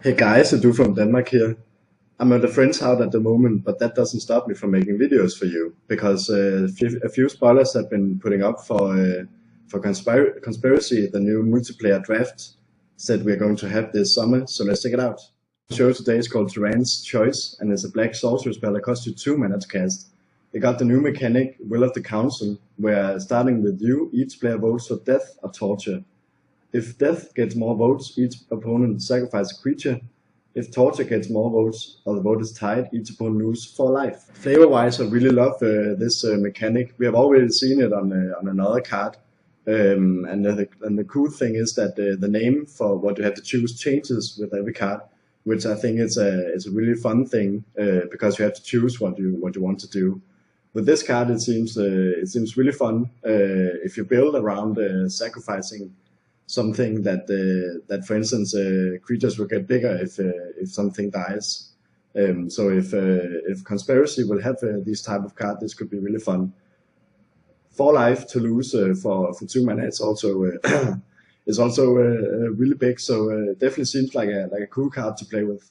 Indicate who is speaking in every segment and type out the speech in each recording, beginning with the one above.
Speaker 1: Hey guys, it's Du from Denmark here. I'm at a friend's house at the moment, but that doesn't stop me from making videos for you because a few spoilers have been putting up for Conspiracy, the new multiplayer draft that we're going to have this summer. So let's check it out. The show today is called Trance Choice, and it's a black sorcerer spell that costs you 2 mana to cast. It got the new mechanic Will of the Council, where starting with you, each player votes for death or torture. If death gets more votes, each opponent sacrifices a creature. If torture gets more votes or the vote is tied, each opponent loses 4 life. Flavor-wise, I really love this mechanic. We have already seen it on another card. And the cool thing is that the name for what you have to choose changes with every card, which I think is a really fun thing because you have to choose what you want to do. With this card, it seems really fun if you build around sacrificing something that for instance creatures will get bigger if something dies. So if Conspiracy will have these type of cards, this could be really fun. 4 life to lose for 2 mana. It's also it's also really big. So definitely seems like a cool card to play with.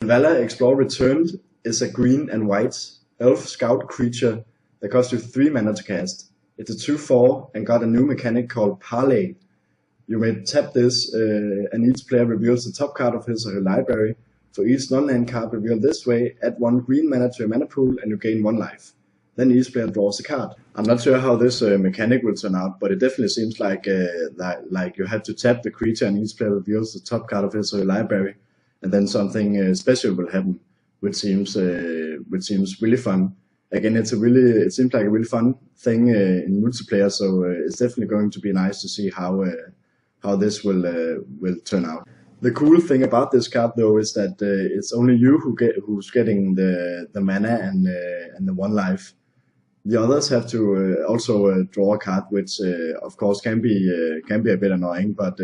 Speaker 1: Valor Explore Returned is a green and white elf scout creature that costs you 3 mana to cast. It's a 2/4 and got a new mechanic called Parlay. You may tap this, and each player reveals the top card of his or her library. For each non-land card revealed this way, add 1 green mana to your mana pool and you gain 1 life. Then each player draws a card. I'm not sure how this mechanic will turn out, but it definitely seems like you have to tap the creature and each player reveals the top card of his or her library, and then something special will happen, which seems really fun. Again, it seems like a really fun thing in multiplayer, so it's definitely going to be nice to see how this will turn out. The cool thing about this card though is that it's only you who's getting the mana and the 1 life. The others have to also draw a card, which of course can be a bit annoying, but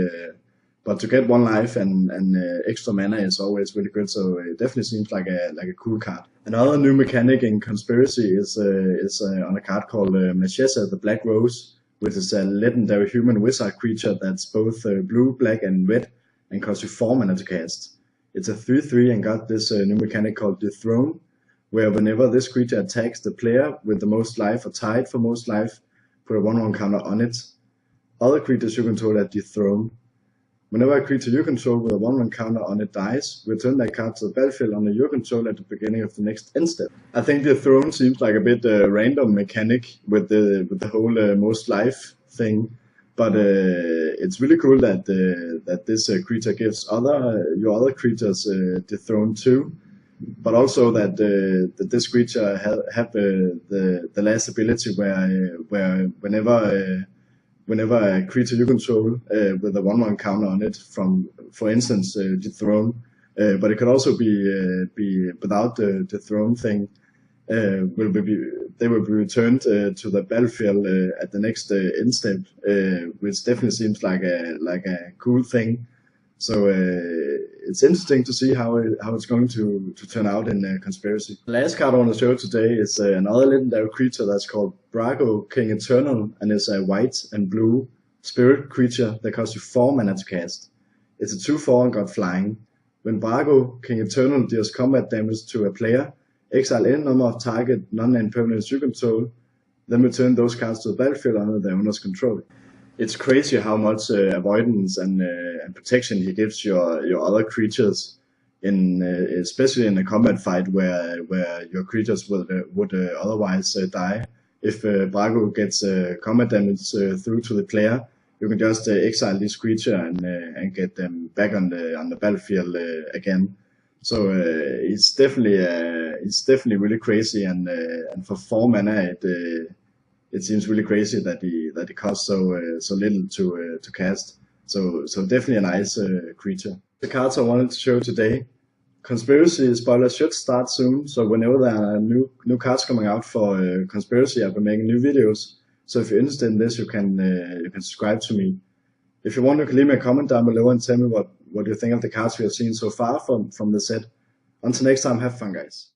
Speaker 1: to get 1 life and extra mana is always really good. So it definitely seems like a cool card. Another new mechanic in Conspiracy is on a card called Machesa, the Black Rose, which is a legendary human wizard creature that's both blue, black, and red, and costs you 4 mana to cast. It's a 3/3 and got this new mechanic called Dethrone, where whenever this creature attacks the player with the most life or tied for most life, put a 1/1 counter on it. Other creatures you control are dethroned. Whenever a creature you control with a 1/1 counter on it dies, return that card to the battlefield under your control at the beginning of the next end step. I think the throne seems like a bit random mechanic with the whole most life thing, but it's really cool that this creature gives your other creatures dethroned too, but also that this creature have the last ability where whenever a creature you control with a 1/1 counter on it from, for instance, dethrone, but it could also be without the throne thing, they will be returned to the battlefield at the next end step, which definitely seems like a cool thing. So it's interesting to see how it's going to turn out in Conspiracy. The last card on the show today is another legendary creature that's called Vargo, King Eternal, and it's a white and blue spirit creature that costs you 4 mana to cast. It's a 2/4 and got flying. When Vargo, King Eternal, deals combat damage to a player, exile any number of target non-land permanents you control, then return those cards to the battlefield under their owner's control. It's crazy how much avoidance and protection he gives your other creatures, in especially in a combat fight where your creatures would otherwise die. If Vargo gets combat damage through to the player, you can just exile this creature and get them back on the battlefield again. So it's definitely really crazy, and for 4 mana it seems really crazy that he costs so little to cast. So definitely a nice creature. The cards I wanted to show today. Conspiracy spoilers should start soon, so whenever there are new cards coming out for Conspiracy, I'll be making new videos. So if you're interested in this, you can subscribe to me. If you want, you can leave me a comment down below and tell me what you think of the cards we have seen so far from the set. Until next time, have fun, guys.